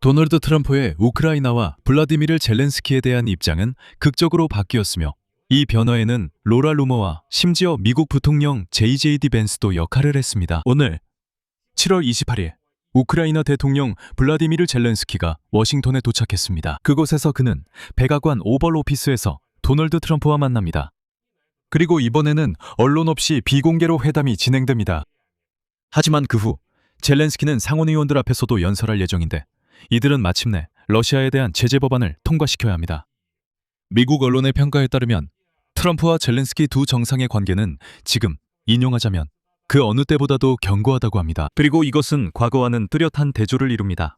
도널드 트럼프의 우크라이나와 블라디미르 젤렌스키에 대한 입장은 극적으로 바뀌었으며 이 변화에는 로라 루머와 심지어 미국 부통령 JJD 벤스도 역할을 했습니다. 오늘 7월 28일 우크라이나 대통령 블라디미르 젤렌스키가 워싱턴에 도착했습니다. 그곳에서 그는 백악관 오벌 오피스에서 도널드 트럼프와 만납니다. 그리고 이번에는 언론 없이 비공개로 회담이 진행됩니다. 하지만 그 후 젤렌스키는 상원의원들 앞에서도 연설할 예정인데 이들은 마침내 러시아에 대한 제재 법안을 통과시켜야 합니다. 미국 언론의 평가에 따르면 트럼프와 젤렌스키 두 정상의 관계는 지금 인용하자면 그 어느 때보다도 견고하다고 합니다. 그리고 이것은 과거와는 뚜렷한 대조를 이룹니다.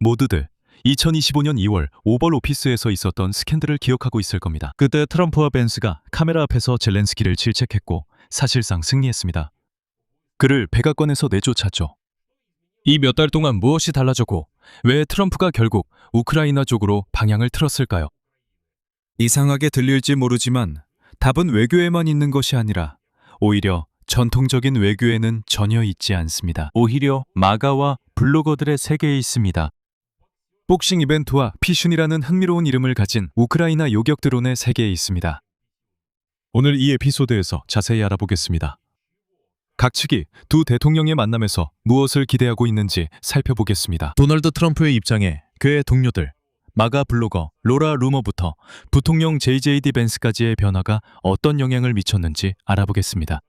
모두들 2025년 2월 오벌 오피스에서 있었던 스캔들을 기억하고 있을 겁니다. 그때 트럼프와 벤스가 카메라 앞에서 젤렌스키를 질책했고 사실상 승리했습니다. 그를 백악관에서 내쫓았죠. 이 몇 달 동안 무엇이 달라졌고 왜 트럼프가 결국 우크라이나 쪽으로 방향을 틀었을까요? 이상하게 들릴지 모르지만 답은 외교에만 있는 것이 아니라 오히려 전통적인 외교에는 전혀 있지 않습니다. 오히려 마가와 블로거들의 세계에 있습니다. 복싱 이벤트와 피슌이라는 흥미로운 이름을 가진 우크라이나 요격 드론의 세계에 있습니다. 오늘 이 에피소드에서 자세히 알아보겠습니다. 각 측이 두 대통령의 만남에서 무엇을 기대하고 있는지 살펴보겠습니다. 도널드 트럼프의 입장에 그의 동료들, 마가 블로거 로라 루머부터 부통령 JJD 벤스까지의 변화가 어떤 영향을 미쳤는지 알아보겠습니다.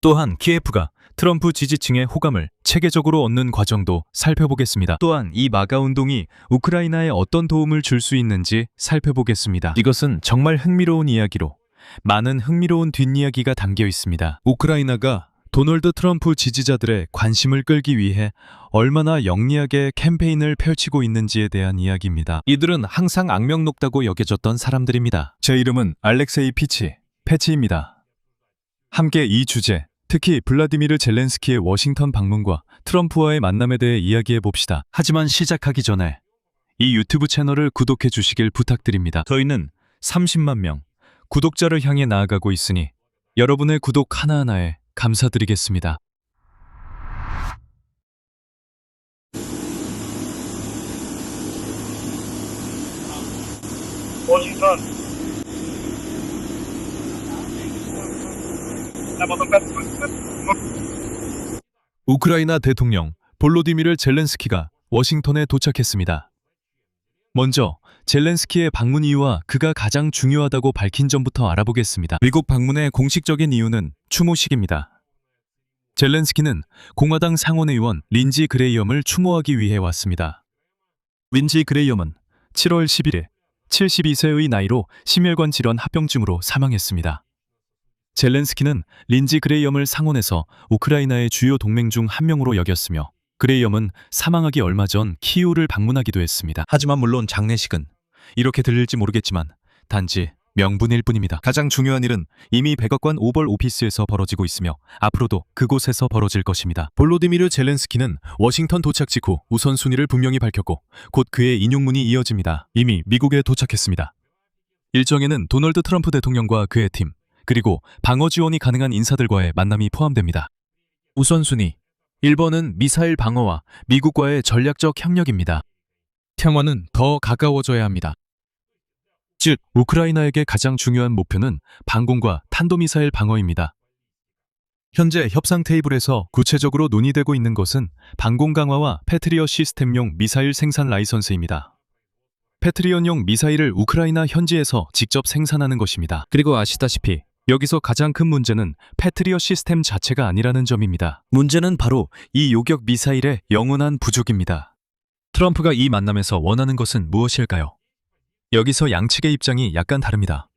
또한 키예프가 트럼프 지지층의 호감을 체계적으로 얻는 과정도 살펴보겠습니다. 또한 이 마가 운동이 우크라이나에 어떤 도움을 줄 수 있는지 살펴보겠습니다. 이것은 정말 흥미로운 이야기로 많은 흥미로운 뒷이야기가 담겨 있습니다. 우크라이나가 도널드 트럼프 지지자들의 관심을 끌기 위해 얼마나 영리하게 캠페인을 펼치고 있는지에 대한 이야기입니다. 이들은 항상 악명 높다고 여겨졌던 사람들입니다. 제 이름은 알렉세이 패치입니다. 함께 이 주제, 특히 블라디미르 젤렌스키의 워싱턴 방문과 트럼프와의 만남에 대해 이야기해 봅시다. 하지만 시작하기 전에 이 유튜브 채널을 구독해 주시길 부탁드립니다. 저희는 30만 명 구독자를 향해 나아가고 있으니 여러분의 구독 하나하나에 감사드리겠습니다. Washington. 우크라이나 대통령 볼로디미르 젤렌스키가 워싱턴에 도착했습니다. 먼저 젤렌스키의 방문 이유와 그가 가장 중요하다고 밝힌 점부터 알아보겠습니다. 미국 방문의 공식적인 이유는 추모식입니다. 젤렌스키는 공화당 상원의원 린지 그레이엄을 추모하기 위해 왔습니다. 린지 그레이엄은 7월 11일 72세의 나이로 심혈관 질환 합병증으로 사망했습니다. 젤렌스키는 린지 그레이엄을 상원에서 우크라이나의 주요 동맹 중 한 명으로 여겼으며 그레이엄은 사망하기 얼마 전 키이우를 방문하기도 했습니다. 하지만 물론 장례식은 이렇게 들릴지 모르겠지만 단지 명분일 뿐입니다. 가장 중요한 일은 이미 백악관 오벌 오피스에서 벌어지고 있으며 앞으로도 그곳에서 벌어질 것입니다. 볼로디미르 젤렌스키는 워싱턴 도착 직후 우선순위를 분명히 밝혔고 곧 그의 인용문이 이어집니다. 이미 미국에 도착했습니다. 일정에는 도널드 트럼프 대통령과 그의 팀, 그리고 방어 지원이 가능한 인사들과의 만남이 포함됩니다. 우선순위 1번은 미사일 방어와 미국과의 전략적 협력입니다. 평화는 더 가까워져야 합니다. 즉, 우크라이나에게 가장 중요한 목표는 방공과 탄도미사일 방어입니다. 현재 협상 테이블에서 구체적으로 논의되고 있는 것은 방공 강화와 패트리엇 시스템용 미사일 생산 라이선스입니다. 패트리엇용 미사일을 우크라이나 현지에서 직접 생산하는 것입니다. 그리고 아시다시피 여기서 가장 큰 문제는 패트리엇 시스템 자체가 아니라는 점입니다. 문제는 바로 이 요격 미사일의 영원한 부족입니다. 트럼프가 이 만남에서 원하는 것은 무엇일까요? 여기서 양측의 입장이 약간 다릅니다.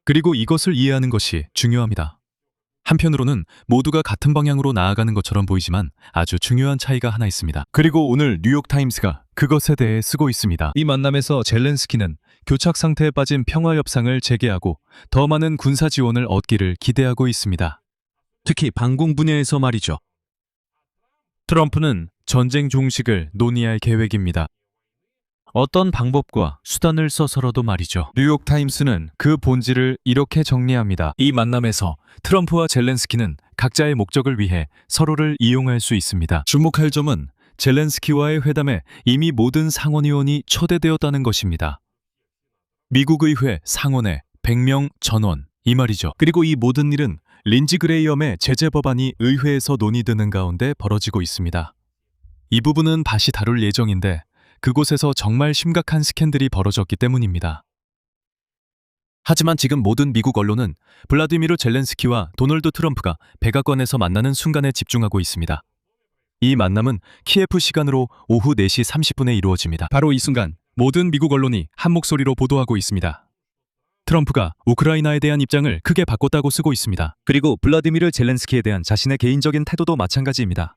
그리고 이것을 이해하는 것이 중요합니다. 한편으로는 모두가 같은 방향으로 나아가는 것처럼 보이지만 아주 중요한 차이가 하나 있습니다. 그리고 오늘 뉴욕타임스가 그것에 대해 쓰고 있습니다. 이 만남에서 젤렌스키는 교착 상태에 빠진 평화 협상을 재개하고 더 많은 군사 지원을 얻기를 기대하고 있습니다. 특히 방공 분야에서 말이죠. 트럼프는 전쟁 종식을 논의할 계획입니다. 어떤 방법과 수단을 써서라도 말이죠. 뉴욕타임스는 그 본질을 이렇게 정리합니다. 이 만남에서 트럼프와 젤렌스키는 각자의 목적을 위해 서로를 이용할 수 있습니다. 주목할 점은 젤렌스키와의 회담에 이미 모든 상원의원이 초대되었다는 것입니다. 미국 의회 상원의 100명 전원, 이 말이죠. 그리고 이 모든 일은 린지 그레이엄의 제재 법안이 의회에서 논의되는 가운데 벌어지고 있습니다. 이 부분은 다시 다룰 예정인데 그곳에서 정말 심각한 스캔들이 벌어졌기 때문입니다. 하지만 지금 모든 미국 언론은 블라디미르 젤렌스키와 도널드 트럼프가 백악관에서 만나는 순간에 집중하고 있습니다. 이 만남은 키예프 시간으로 오후 4시 30분에 이루어집니다. 바로 이 순간 모든 미국 언론이 한 목소리로 보도하고 있습니다. 트럼프가 우크라이나에 대한 입장을 크게 바꿨다고 쓰고 있습니다. 그리고 블라디미르 젤렌스키에 대한 자신의 개인적인 태도도 마찬가지입니다.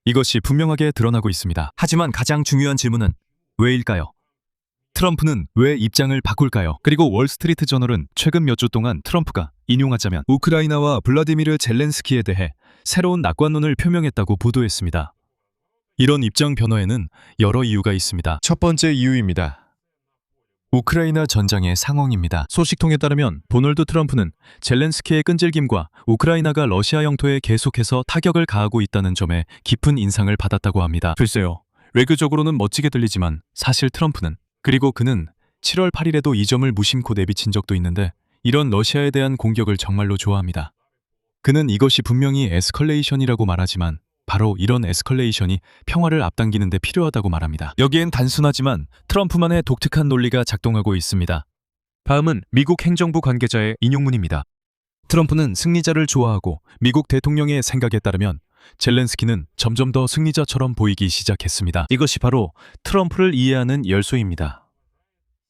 이것이 분명하게 드러나고 있습니다. 하지만 가장 중요한 질문은 왜일까요? 트럼프는 왜 입장을 바꿀까요? 그리고 월스트리트 저널은 최근 몇 주 동안 트럼프가 인용하자면 우크라이나와 블라디미르 젤렌스키에 대해 새로운 낙관론을 표명했다고 보도했습니다. 이런 입장 변화에는 여러 이유가 있습니다. 첫 번째 이유입니다. 우크라이나 전장의 상황입니다. 소식통에 따르면 도널드 트럼프는 젤렌스키의 끈질김과 우크라이나가 러시아 영토에 계속해서 타격을 가하고 있다는 점에 깊은 인상을 받았다고 합니다. 글쎄요, 외교적으로는 멋지게 들리지만 사실 트럼프는, 그리고 그는 7월 8일에도 이 점을 무심코 내비친 적도 있는데 이런 러시아에 대한 공격을 정말로 좋아합니다. 그는 이것이 분명히 에스컬레이션이라고 말하지만 바로 이런 에스컬레이션이 평화를 앞당기는 데 필요하다고 말합니다. 여기엔 단순하지만 트럼프만의 독특한 논리가 작동하고 있습니다. 다음은 미국 행정부 관계자의 인용문입니다. 트럼프는 승리자를 좋아하고 미국 대통령의 생각에 따르면 젤렌스키는 점점 더 승리자처럼 보이기 시작했습니다. 이것이 바로 트럼프를 이해하는 열쇠입니다.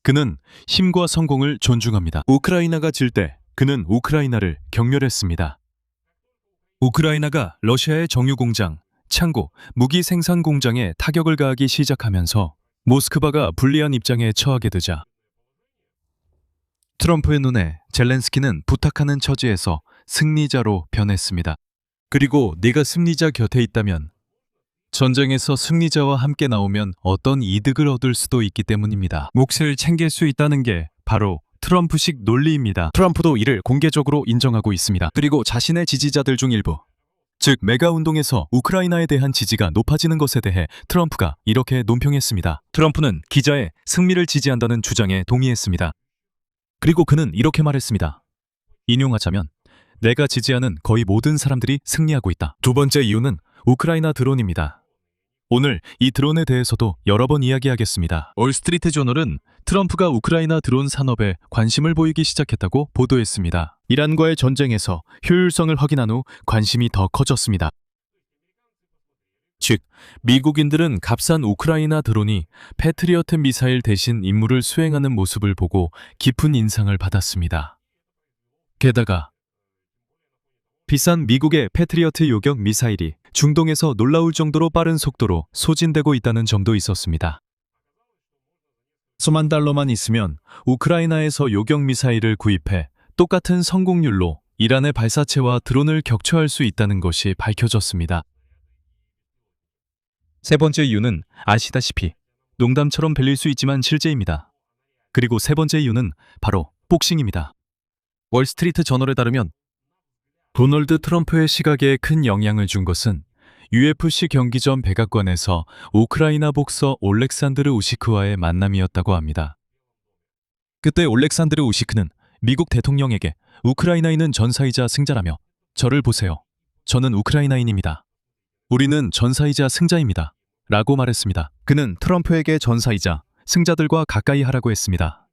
그는 힘과 성공을 존중합니다. 우크라이나가 질 때 그는 우크라이나를 격려했습니다. 우크라이나가 러시아의 정유공장, 창고, 무기 생산 공장에 타격을 가하기 시작하면서 모스크바가 불리한 입장에 처하게 되자 트럼프의 눈에 젤렌스키는 부탁하는 처지에서 승리자로 변했습니다. 그리고 네가 승리자 곁에 있다면 전쟁에서 승리자와 함께 나오면 어떤 이득을 얻을 수도 있기 때문입니다. 몫을 챙길 수 있다는 게 바로 트럼프식 논리입니다. 트럼프도 이를 공개적으로 인정하고 있습니다. 그리고 자신의 지지자들 중 일부, 즉 메가 운동에서 우크라이나에 대한 지지가 높아지는 것에 대해 트럼프가 이렇게 논평했습니다. 트럼프는 기자의 승리를 지지한다는 주장에 동의했습니다. 그리고 그는 이렇게 말했습니다. 인용하자면 내가 지지하는 거의 모든 사람들이 승리하고 있다. 두 번째 이유는 우크라이나 드론입니다. 오늘 이 드론에 대해서도 여러 번 이야기하겠습니다. 월스트리트 저널은 트럼프가 우크라이나 드론 산업에 관심을 보이기 시작했다고 보도했습니다. 이란과의 전쟁에서 효율성을 확인한 후 관심이 더 커졌습니다. 즉, 미국인들은 값싼 우크라이나 드론이 패트리어트 미사일 대신 임무를 수행하는 모습을 보고 깊은 인상을 받았습니다. 게다가 비싼 미국의 패트리어트 요격 미사일이 중동에서 놀라울 정도로 빠른 속도로 소진되고 있다는 점도 있었습니다. 수만 달러만 있으면 우크라이나에서 요격 미사일을 구입해 똑같은 성공률로 이란의 발사체와 드론을 격추할 수 있다는 것이 밝혀졌습니다. 세 번째 이유는 아시다시피 농담처럼 들릴 수 있지만 실제입니다. 그리고 세 번째 이유는 바로 복싱입니다. 월스트리트 저널에 따르면 도널드 트럼프의 시각에 큰 영향을 준 것은 UFC 경기 전 백악관에서 우크라이나 복서 올렉산드르 우시크와의 만남이었다고 합니다. 그때 올렉산드르 우시크는 미국 대통령에게 우크라이나인은 전사이자 승자라며 저를 보세요. 저는 우크라이나인입니다. 우리는 전사이자 승자입니다. 라고 말했습니다. 그는 트럼프에게 전사이자 승자들과 가까이 하라고 했습니다.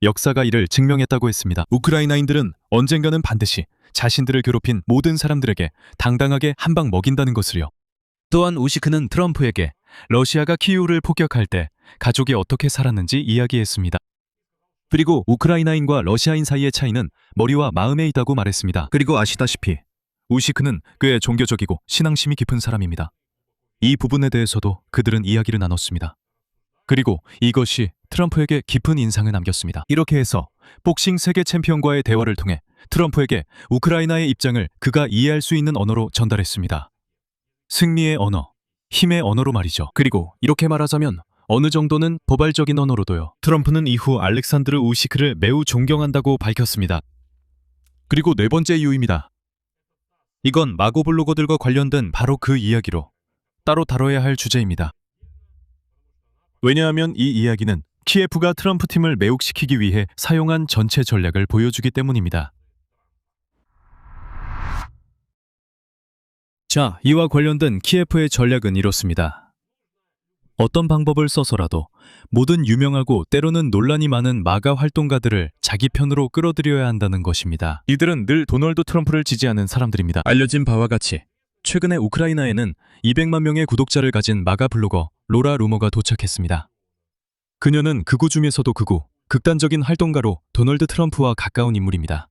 역사가 이를 증명했다고 했습니다. 우크라이나인들은 언젠가는 반드시 자신들을 괴롭힌 모든 사람들에게 당당하게 한 방 먹인다는 것을요. 또한 우시크는 트럼프에게 러시아가 키이우를 폭격할 때 가족이 어떻게 살았는지 이야기했습니다. 그리고 우크라이나인과 러시아인 사이의 차이는 머리와 마음에 있다고 말했습니다. 그리고 아시다시피 우시크는 꽤 종교적이고 신앙심이 깊은 사람입니다. 이 부분에 대해서도 그들은 이야기를 나눴습니다. 그리고 이것이 트럼프에게 깊은 인상을 남겼습니다. 이렇게 해서 복싱 세계 챔피언과의 대화를 통해 트럼프에게 우크라이나의 입장을 그가 이해할 수 있는 언어로 전달했습니다. 승리의 언어, 힘의 언어로 말이죠. 그리고 이렇게 말하자면 어느 정도는 도발적인 언어로도요. 트럼프는 이후 알렉산드르 우시크를 매우 존경한다고 밝혔습니다. 그리고 네 번째 이유입니다. 이건 마고 블로거들과 관련된 바로 그 이야기로 따로 다뤄야 할 주제입니다. 왜냐하면 이 이야기는 키예프가 트럼프 팀을 매혹시키기 위해 사용한 전체 전략을 보여주기 때문입니다. 자, 이와 관련된 키예프의 전략은 이렇습니다. 어떤 방법을 써서라도 모든 유명하고 때로는 논란이 많은 마가 활동가들을 자기 편으로 끌어들여야 한다는 것입니다. 이들은 늘 도널드 트럼프를 지지하는 사람들입니다. 알려진 바와 같이 최근에 우크라이나에는 200만 명의 구독자를 가진 마가 블로거 로라 루머가 도착했습니다. 그녀는 극우 중에서도 극우, 극단적인 활동가로 도널드 트럼프와 가까운 인물입니다.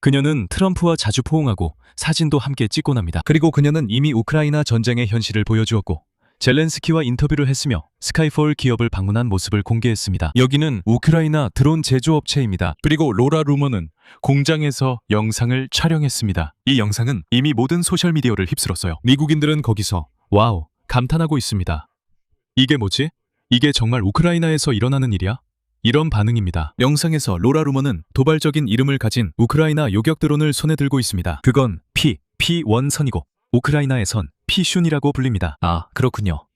그녀는 트럼프와 자주 포옹하고 사진도 함께 찍곤 합니다. 그리고 그녀는 이미 우크라이나 전쟁의 현실을 보여주었고 젤렌스키와 인터뷰를 했으며 스카이폴 기업을 방문한 모습을 공개했습니다. 여기는 우크라이나 드론 제조업체입니다. 그리고 로라 루머는 공장에서 영상을 촬영했습니다. 이 영상은 이미 모든 소셜미디어를 휩쓸었어요. 미국인들은 거기서 와우 감탄하고 있습니다. 이게 뭐지? 이게 정말 우크라이나에서 일어나는 일이야? 이런 반응입니다. 영상에서 로라 루머는 도발적인 이름을 가진 우크라이나 요격 드론을 손에 들고 있습니다. 그건 P1선이고 우크라이나에선 P슌이라고 불립니다. 아, 그렇군요.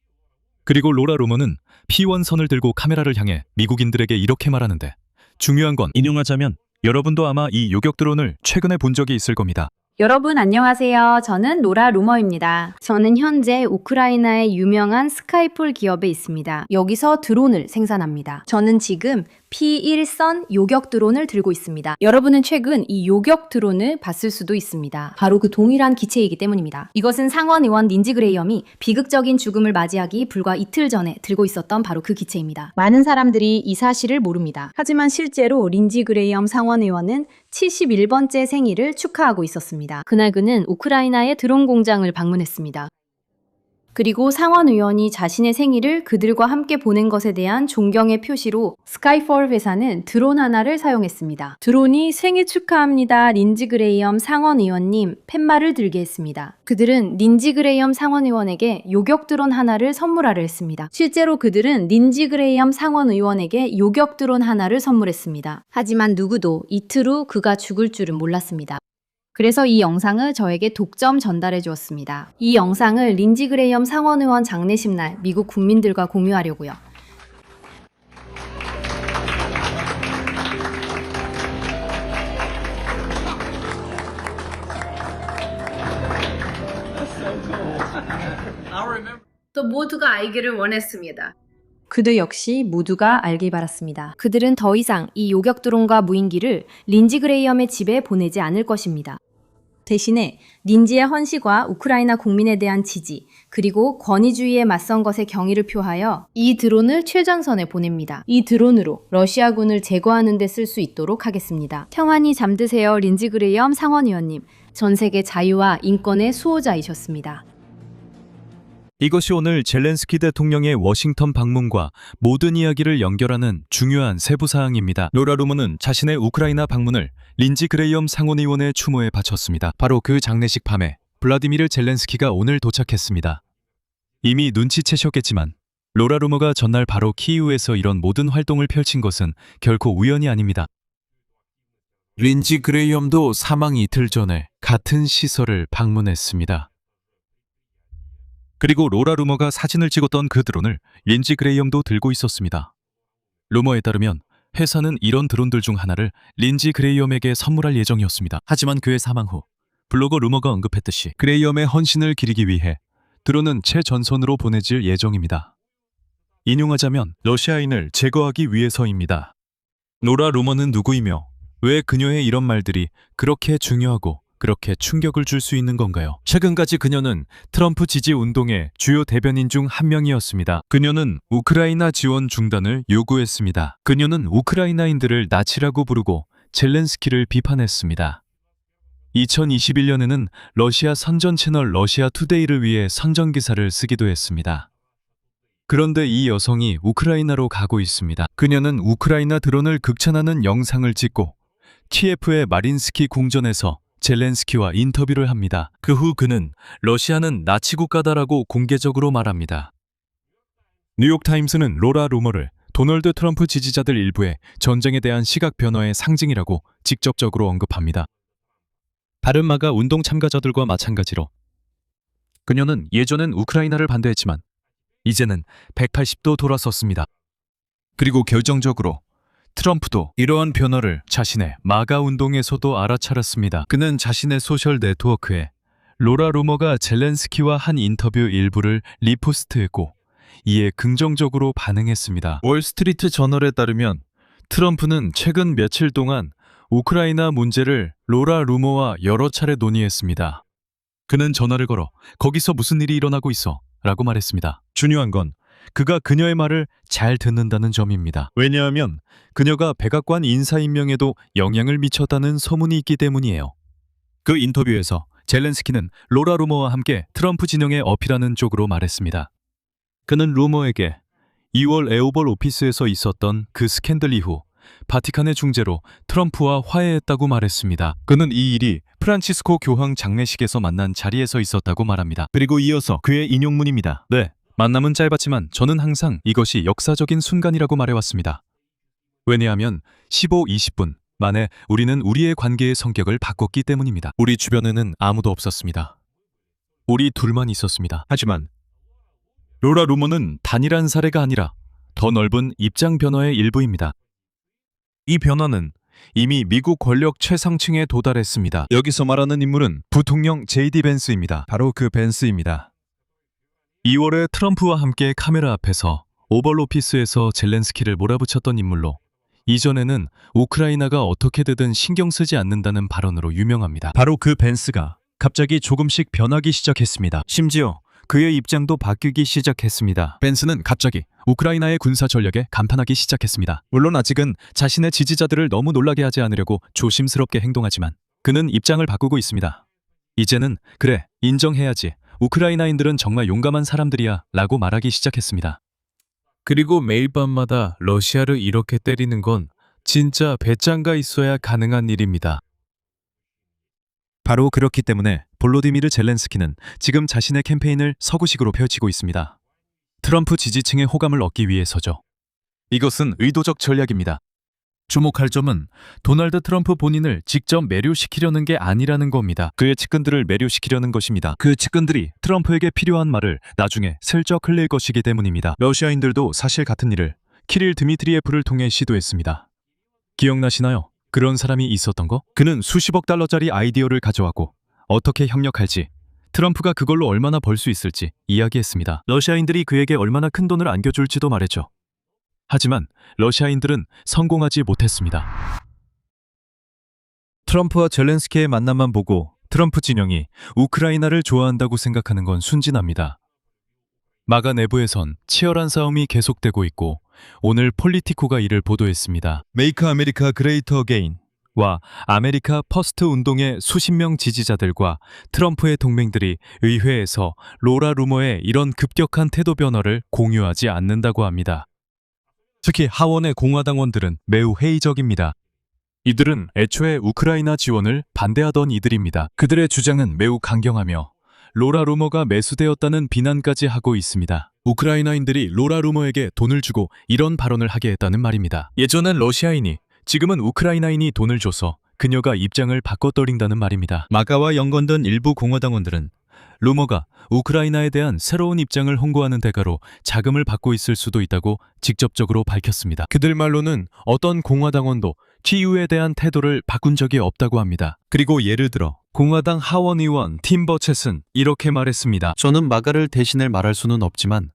그리고 로라 루머는 P1선을 들고 카메라를 향해 미국인들에게 이렇게 말하는데 중요한 건 인용하자면 여러분도 아마 이 요격 드론을 최근에 본 적이 있을 겁니다. 여러분 안녕하세요. 저는 로라 루머입니다. 저는 현재 우크라이나의 유명한 스카이폴 기업에 있습니다. 여기서 드론을 생산합니다. 저는 지금 P1선 요격 드론을 들고 있습니다. 여러분은 최근 이 요격 드론을 봤을 수도 있습니다. 바로 그 동일한 기체이기 때문입니다. 이것은 상원 의원 린지 그레이엄이 비극적인 죽음을 맞이하기 불과 이틀 전에 들고 있었던 바로 그 기체입니다. 많은 사람들이 이 사실을 모릅니다. 하지만 실제로 린지 그레이엄 상원 의원은 71번째 생일을 축하하고 있었습니다. 그날 그는 우크라이나의 드론 공장을 방문했습니다. 그리고 상원 의원이 자신의 생일을 그들과 함께 보낸 것에 대한 존경의 표시로 스카이폴 회사는 드론 하나를 사용했습니다. 드론이 생일 축하합니다. 린지 그레이엄 상원 의원님 팻말을 들게 했습니다. 그들은 린지 그레이엄 상원 의원에게 요격 드론 하나를 선물하려 했습니다. 실제로 그들은 린지 그레이엄 상원 의원에게 요격 드론 하나를 선물했습니다. 하지만 누구도 이틀 후 그가 죽을 줄은 몰랐습니다. 그래서 이 영상을 저에게 독점 전달해 주었습니다. 이 영상을 린지 그레이엄 상원 의원 장례식 날 미국 국민들과 공유하려고요. 또 모두가 알기를 원했습니다. 그들 역시 모두가 알길 바랐습니다. 그들은 더 이상 이 요격 드론과 무인기를 린지 그레이엄의 집에 보내지 않을 것입니다. 대신에 린지의 헌신과 우크라이나 국민에 대한 지지, 그리고 권위주의에 맞선 것에 경의를 표하여 이 드론을 최전선에 보냅니다. 이 드론으로 러시아군을 제거하는 데 쓸 수 있도록 하겠습니다. 평안히 잠드세요, 린지 그레이엄 상원 의원님. 전 세계 자유와 인권의 수호자이셨습니다. 이것이 오늘 젤렌스키 대통령의 워싱턴 방문과 모든 이야기를 연결하는 중요한 세부사항입니다. 로라 루머는 자신의 우크라이나 방문을 린지 그레이엄 상원의원의 추모에 바쳤습니다. 바로 그 장례식 밤에 블라디미르 젤렌스키가 오늘 도착했습니다. 이미 눈치채셨겠지만 로라 루머가 전날 바로 키이우에서 이런 모든 활동을 펼친 것은 결코 우연이 아닙니다. 린지 그레이엄도 사망 이틀 전에 같은 시설을 방문했습니다. 그리고 로라 루머가 사진을 찍었던 그 드론을 린지 그레이엄도 들고 있었습니다. 루머에 따르면 회사는 이런 드론들 중 하나를 린지 그레이엄에게 선물할 예정이었습니다. 하지만 그의 사망 후 블로거 루머가 언급했듯이 그레이엄의 헌신을 기리기 위해 드론은 최전선으로 보내질 예정입니다. 인용하자면 러시아인을 제거하기 위해서입니다. 로라 루머는 누구이며 왜 그녀의 이런 말들이 그렇게 중요하고 그렇게 충격을 줄 수 있는 건가요? 최근까지 그녀는 트럼프 지지 운동의 주요 대변인 중 한 명이었습니다. 그녀는 우크라이나 지원 중단을 요구했습니다. 그녀는 우크라이나인들을 나치라고 부르고 젤렌스키를 비판했습니다. 2021년에는 러시아 선전 채널 러시아 투데이를 위해 선전 기사를 쓰기도 했습니다. 그런데 이 여성이 우크라이나로 가고 있습니다. 그녀는 우크라이나 드론을 극찬하는 영상을 찍고 키예프의 마린스키 궁전에서 젤렌스키와 인터뷰를 합니다. 그 후 그는 러시아는 나치 국가다라고 공개적으로 말합니다. 뉴욕타임스는 로라 루머를 도널드 트럼프 지지자들 일부의 전쟁에 대한 시각 변화의 상징이라고 직접적으로 언급합니다. 다른 마가 운동 참가자들과 마찬가지로 그녀는 예전엔 우크라이나를 반대했지만 이제는 180도 돌아섰습니다. 그리고 결정적으로 트럼프도 이러한 변화를 자신의 마가 운동에서도 알아차렸습니다. 그는 자신의 소셜 네트워크에 로라 루머가 젤렌스키와 한 인터뷰 일부를 리포스트했고 이에 긍정적으로 반응했습니다. 월스트리트 저널에 따르면 트럼프는 최근 며칠 동안 우크라이나 문제를 로라 루머와 여러 차례 논의했습니다. 그는 전화를 걸어 거기서 무슨 일이 일어나고 있어? 라고 말했습니다. 중요한 건 그가 그녀의 말을 잘 듣는다는 점입니다. 왜냐하면 그녀가 백악관 인사 임명에도 영향을 미쳤다는 소문이 있기 때문이에요. 그 인터뷰에서 젤렌스키는 로라 루머와 함께 트럼프 진영에 어필하는 쪽으로 말했습니다. 그는 루머에게 2월 에오벌 오피스에서 있었던 그 스캔들 이후 바티칸의 중재로 트럼프와 화해했다고 말했습니다. 그는 이 일이 프란치스코 교황 장례식에서 만난 자리에서 있었다고 말합니다. 그리고 이어서 그의 인용문입니다. 네, 만남은 짧았지만 저는 항상 이것이 역사적인 순간이라고 말해왔습니다. 왜냐하면 15, 20분 만에 우리는 우리의 관계의 성격을 바꿨기 때문입니다. 우리 주변에는 아무도 없었습니다. 우리 둘만 있었습니다. 하지만 로라 루머는 단일한 사례가 아니라 더 넓은 입장 변화의 일부입니다. 이 변화는 이미 미국 권력 최상층에 도달했습니다. 여기서 말하는 인물은 부통령 JD 벤스입니다. 바로 그 벤스입니다. 2월에 트럼프와 함께 카메라 앞에서 오벌 오피스에서 젤렌스키를 몰아붙였던 인물로 이전에는 우크라이나가 어떻게 되든 신경 쓰지 않는다는 발언으로 유명합니다. 바로 그 벤스가 갑자기 조금씩 변하기 시작했습니다. 심지어 그의 입장도 바뀌기 시작했습니다. 벤스는 갑자기 우크라이나의 군사 전략에 감탄하기 시작했습니다. 물론 아직은 자신의 지지자들을 너무 놀라게 하지 않으려고 조심스럽게 행동하지만 그는 입장을 바꾸고 있습니다. 이제는 그래, 인정해야지. 우크라이나인들은 정말 용감한 사람들이야 라고 말하기 시작했습니다. 그리고 매일 밤마다 러시아를 이렇게 때리는 건 진짜 배짱가 있어야 가능한 일입니다. 바로 그렇기 때문에 볼로디미르 젤렌스키는 지금 자신의 캠페인을 서구식으로 펼치고 있습니다. 트럼프 지지층의 호감을 얻기 위해서죠. 이것은 의도적 전략입니다. 주목할 점은 도널드 트럼프 본인을 직접 매료시키려는 게 아니라는 겁니다. 그의 측근들을 매료시키려는 것입니다. 그 측근들이 트럼프에게 필요한 말을 나중에 슬쩍 흘릴 것이기 때문입니다. 러시아인들도 사실 같은 일을 키릴 드미트리예프를 통해 시도했습니다. 기억나시나요? 그런 사람이 있었던 거? 그는 수십억 달러짜리 아이디어를 가져왔고 어떻게 협력할지, 트럼프가 그걸로 얼마나 벌 수 있을지 이야기했습니다. 러시아인들이 그에게 얼마나 큰 돈을 안겨줄지도 말했죠. 하지만 러시아인들은 성공하지 못했습니다. 트럼프와 젤렌스키의 만남만 보고 트럼프 진영이 우크라이나를 좋아한다고 생각하는 건 순진합니다. 마가 내부에선 치열한 싸움이 계속되고 있고 오늘 폴리티코가 이를 보도했습니다. Make America Great Again와 아메리카 퍼스트 운동의 수십 명 지지자들과 트럼프의 동맹들이 의회에서 로라 루머의 이런 급격한 태도 변화를 공유하지 않는다고 합니다. 특히 하원의 공화당원들은 매우 회의적입니다. 이들은 애초에 우크라이나 지원을 반대하던 이들입니다. 그들의 주장은 매우 강경하며 로라 루머가 매수되었다는 비난까지 하고 있습니다. 우크라이나인들이 로라 루머에게 돈을 주고 이런 발언을 하게 했다는 말입니다. 예전엔 러시아인이, 지금은 우크라이나인이 돈을 줘서 그녀가 입장을 바꿔떨린다는 말입니다. 마가와 연관된 일부 공화당원들은 루머가 우크라이나에 대한 새로운 입장을 홍보하는 대가로 자금을 받고 있을 수도 있다고 직접적으로 밝혔습니다. 그들 말로는 어떤 공화당원도 키이우에 대한 태도를 바꾼 적이 없다고 합니다. 그리고 예를 들어 공화당 하원 의원 팀 버쳇은 이렇게 말했습니다. 저는 마가를 대신해 말할 수는 없지만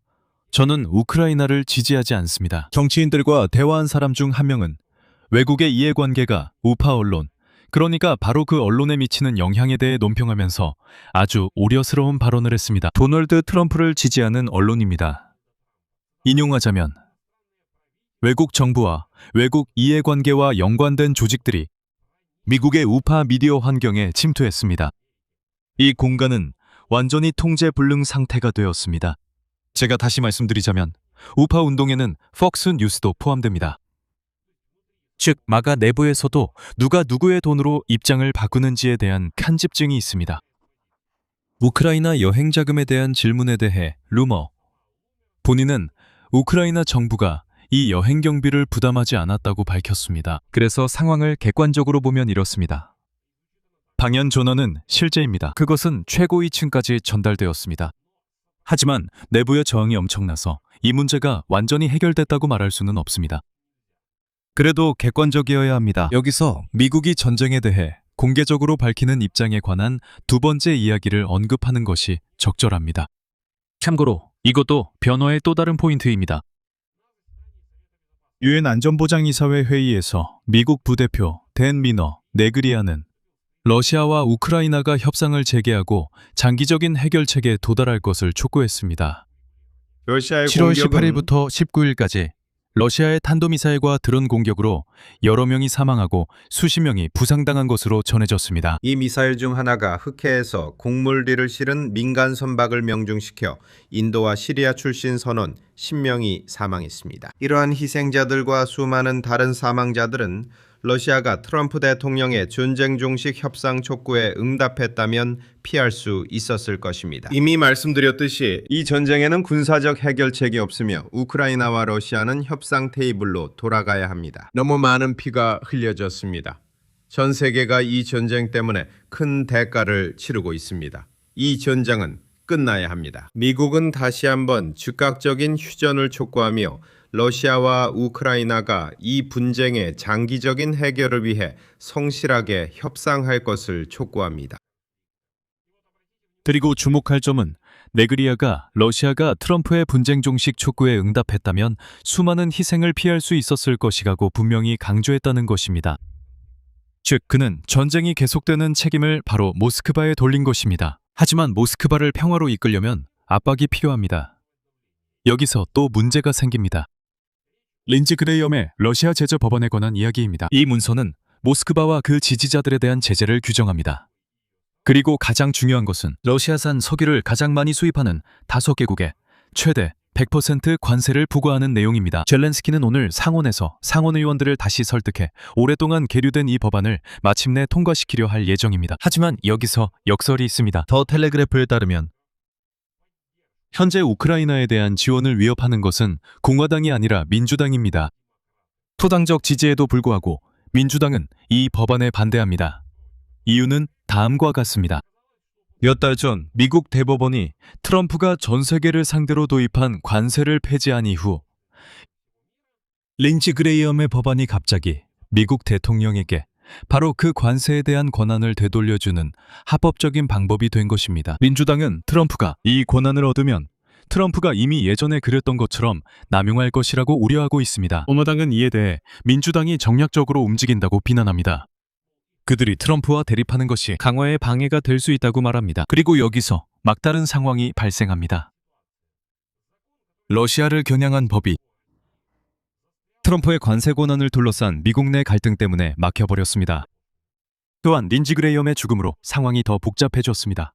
저는 우크라이나를 지지하지 않습니다. 정치인들과 대화한 사람 중 한 명은 외국의 이해관계가 우파 언론, 그러니까 바로 그 언론에 미치는 영향에 대해 논평하면서 아주 우려스러운 발언을 했습니다. 도널드 트럼프를 지지하는 언론입니다. 인용하자면 외국 정부와 외국 이해관계와 연관된 조직들이 미국의 우파 미디어 환경에 침투했습니다. 이 공간은 완전히 통제 불능 상태가 되었습니다. 제가 다시 말씀드리자면 우파 운동에는 폭스 뉴스도 포함됩니다. 즉, 마가 내부에서도 누가 누구의 돈으로 입장을 바꾸는지에 대한 편집증이 있습니다. 우크라이나 여행 자금에 대한 질문에 대해 루머, 본인은 우크라이나 정부가 이 여행 경비를 부담하지 않았다고 밝혔습니다. 그래서 상황을 객관적으로 보면 이렇습니다. 방연 전원은 실제입니다. 그것은 최고위층까지 전달되었습니다. 하지만 내부의 저항이 엄청나서 이 문제가 완전히 해결됐다고 말할 수는 없습니다. 그래도 객관적이어야 합니다. 여기서 미국이 전쟁에 대해 공개적으로 밝히는 입장에 관한 두 번째 이야기를 언급하는 것이 적절합니다. 참고로 이것도 변호의 또 다른 포인트입니다. 유엔 안전보장이사회 회의에서 미국 부대표 댄 미너 네그리아는 러시아와 우크라이나가 협상을 재개하고 장기적인 해결책에 도달할 것을 촉구했습니다. 러시아의 7월 공격은 18일부터 19일까지 러시아의 탄도미사일과 드론 공격으로 여러 명이 사망하고 수십 명이 부상당한 것으로 전해졌습니다. 이 미사일 중 하나가 흑해에서 곡물들을 실은 민간 선박을 명중시켜 인도와 시리아 출신 선원 10명이 사망했습니다. 이러한 희생자들과 수많은 다른 사망자들은 러시아가 트럼프 대통령의 전쟁 종식 협상 촉구에 응답했다면 피할 수 있었을 것입니다. 이미 말씀드렸듯이 이 전쟁에는 군사적 해결책이 없으며 우크라이나와 러시아는 협상 테이블로 돌아가야 합니다. 너무 많은 피가 흘려졌습니다. 전 세계가 이 전쟁 때문에 큰 대가를 치르고 있습니다. 이 전쟁은 끝나야 합니다. 미국은 다시 한번 즉각적인 휴전을 촉구하며 러시아와 우크라이나가 이 분쟁의 장기적인 해결을 위해 성실하게 협상할 것을 촉구합니다. 그리고 주목할 점은 네그리아가 러시아가 트럼프의 분쟁 종식 촉구에 응답했다면 수많은 희생을 피할 수 있었을 것이라고 분명히 강조했다는 것입니다. 즉, 그는 전쟁이 계속되는 책임을 바로 모스크바에 돌린 것입니다. 하지만 모스크바를 평화로 이끌려면 압박이 필요합니다. 여기서 또 문제가 생깁니다. 린지 그레이엄의 러시아 제재 법안에 관한 이야기입니다. 이 문서는 모스크바와 그 지지자들에 대한 제재를 규정합니다. 그리고 가장 중요한 것은 러시아산 석유를 가장 많이 수입하는 5개국에 최대 100% 관세를 부과하는 내용입니다. 젤렌스키는 오늘 상원에서 상원 의원들을 다시 설득해 오랫동안 계류된 이 법안을 마침내 통과시키려 할 예정입니다. 하지만 여기서 역설이 있습니다. 더 텔레그래프에 따르면 현재 우크라이나에 대한 지원을 위협하는 것은 공화당이 아니라 민주당입니다. 초당적 지지에도 불구하고 민주당은 이 법안에 반대합니다. 이유는 다음과 같습니다. 몇 달 전 미국 대법원이 트럼프가 전 세계를 상대로 도입한 관세를 폐지한 이후 린지 그레이엄의 법안이 갑자기 미국 대통령에게 바로 그 관세에 대한 권한을 되돌려주는 합법적인 방법이 된 것입니다. 민주당은 트럼프가 이 권한을 얻으면 트럼프가 이미 예전에 그랬던 것처럼 남용할 것이라고 우려하고 있습니다. 공화당은 이에 대해 민주당이 정략적으로 움직인다고 비난합니다. 그들이 트럼프와 대립하는 것이 강화에 방해가 될 수 있다고 말합니다. 그리고 여기서 막다른 상황이 발생합니다. 러시아를 겨냥한 법이 트럼프의 관세 권한을 둘러싼 미국 내 갈등 때문에 막혀버렸습니다. 또한 린지 그레이엄의 죽음으로 상황이 더 복잡해졌습니다.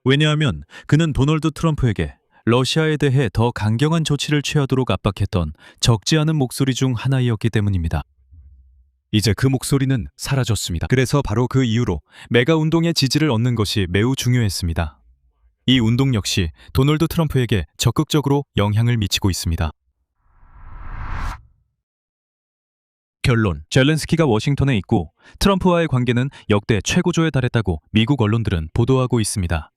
왜냐하면 그는 도널드 트럼프에게 러시아에 대해 더 강경한 조치를 취하도록 압박했던 적지 않은 목소리 중 하나이었기 때문입니다. 이제 그 목소리는 사라졌습니다. 그래서 바로 그 이유로 메가 운동의 지지를 얻는 것이 매우 중요했습니다. 이 운동 역시 도널드 트럼프에게 적극적으로 영향을 미치고 있습니다. 결론, 젤렌스키가 워싱턴에 있고 트럼프와의 관계는 역대 최고조에 달했다고 미국 언론들은 보도하고 있습니다.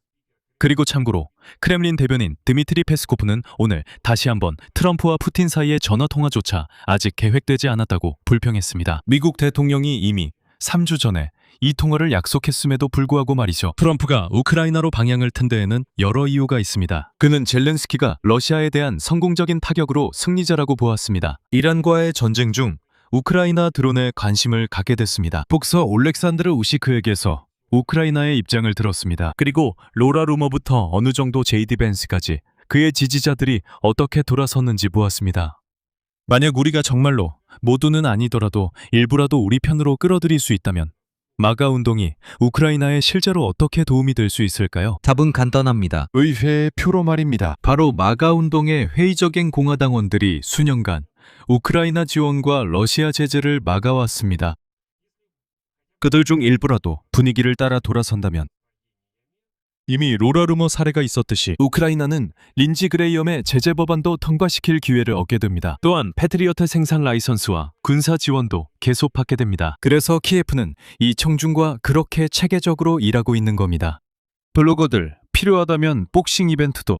그리고 참고로 크렘린 대변인 드미트리 페스코프는 오늘 다시 한번 트럼프와 푸틴 사이의 전화통화조차 아직 계획되지 않았다고 불평했습니다. 미국 대통령이 이미 3주 전에 이 통화를 약속했음에도 불구하고 말이죠. 트럼프가 우크라이나로 방향을 튼 데에는 여러 이유가 있습니다. 그는 젤렌스키가 러시아에 대한 성공적인 타격으로 승리자라고 보았습니다. 이란과의 전쟁 중 우크라이나 드론에 관심을 갖게 됐습니다. 복서 올렉산드르 우시크에게서 우크라이나의 입장을 들었습니다. 그리고 로라 루머부터 어느 정도 제이디 벤스까지 그의 지지자들이 어떻게 돌아섰는지 보았습니다. 만약 우리가 정말로 모두는 아니더라도 일부라도 우리 편으로 끌어들일 수 있다면 마가 운동이 우크라이나에 실제로 어떻게 도움이 될 수 있을까요? 답은 간단합니다. 의회의 표로 말입니다. 바로 마가 운동의 회의적인 공화당원들이 수년간 우크라이나 지원과 러시아 제재를 막아왔습니다. 그들 중 일부라도 분위기를 따라 돌아선다면 이미 로라 루머 사례가 있었듯이 우크라이나는 린지 그레이엄의 제재 법안도 통과시킬 기회를 얻게 됩니다. 또한 패트리어트 생산 라이선스와 군사 지원도 계속 받게 됩니다. 그래서 키예프는 이 청중과 그렇게 체계적으로 일하고 있는 겁니다. 블로거들, 필요하다면 복싱 이벤트도,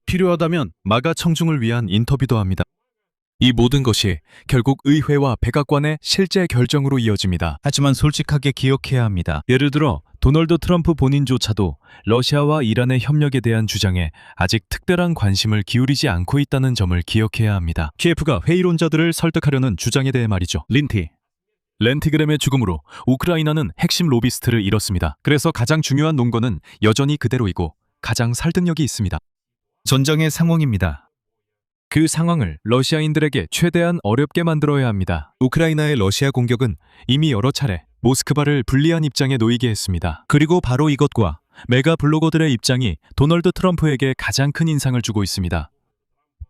필요하다면 마가 청중을 위한 인터뷰도 합니다. 이 모든 것이 결국 의회와 백악관의 실제 결정으로 이어집니다. 하지만 솔직하게 기억해야 합니다. 예를 들어 도널드 트럼프 본인조차도 러시아와 이란의 협력에 대한 주장에 아직 특별한 관심을 기울이지 않고 있다는 점을 기억해야 합니다. 키예프가 회의론자들을 설득하려는 주장에 대해 말이죠. 렌티그램의 죽음으로 우크라이나는 핵심 로비스트를 잃었습니다. 그래서 가장 중요한 논거는 여전히 그대로이고 가장 설득력이 있습니다. 전장의 상황입니다. 그 상황을 러시아인들에게 최대한 어렵게 만들어야 합니다. 우크라이나의 러시아 공격은 이미 여러 차례 모스크바를 불리한 입장에 놓이게 했습니다. 그리고 바로 이것과 메가 블로거들의 입장이 도널드 트럼프에게 가장 큰 인상을 주고 있습니다.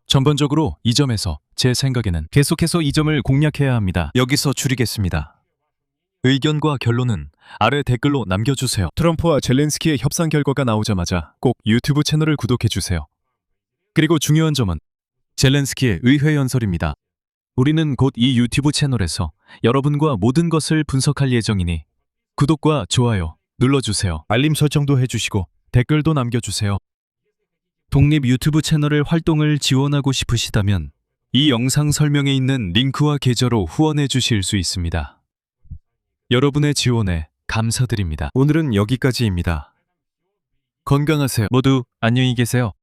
전반적으로 이 점에서 제 생각에는 계속해서 이 점을 공략해야 합니다. 여기서 줄이겠습니다. 의견과 결론은 아래 댓글로 남겨주세요. 트럼프와 젤렌스키의 협상 결과가 나오자마자 꼭 유튜브 채널을 구독해주세요. 그리고 중요한 점은 젤렌스키의 의회 연설입니다. 우리는 곧 이 유튜브 채널에서 여러분과 모든 것을 분석할 예정이니 구독과 좋아요 눌러주세요. 알림 설정도 해주시고 댓글도 남겨주세요. 독립 유튜브 채널의 활동을 지원하고 싶으시다면 이 영상 설명에 있는 링크와 계좌로 후원해 주실 수 있습니다. 여러분의 지원에 감사드립니다. 오늘은 여기까지입니다. 건강하세요. 모두 안녕히 계세요.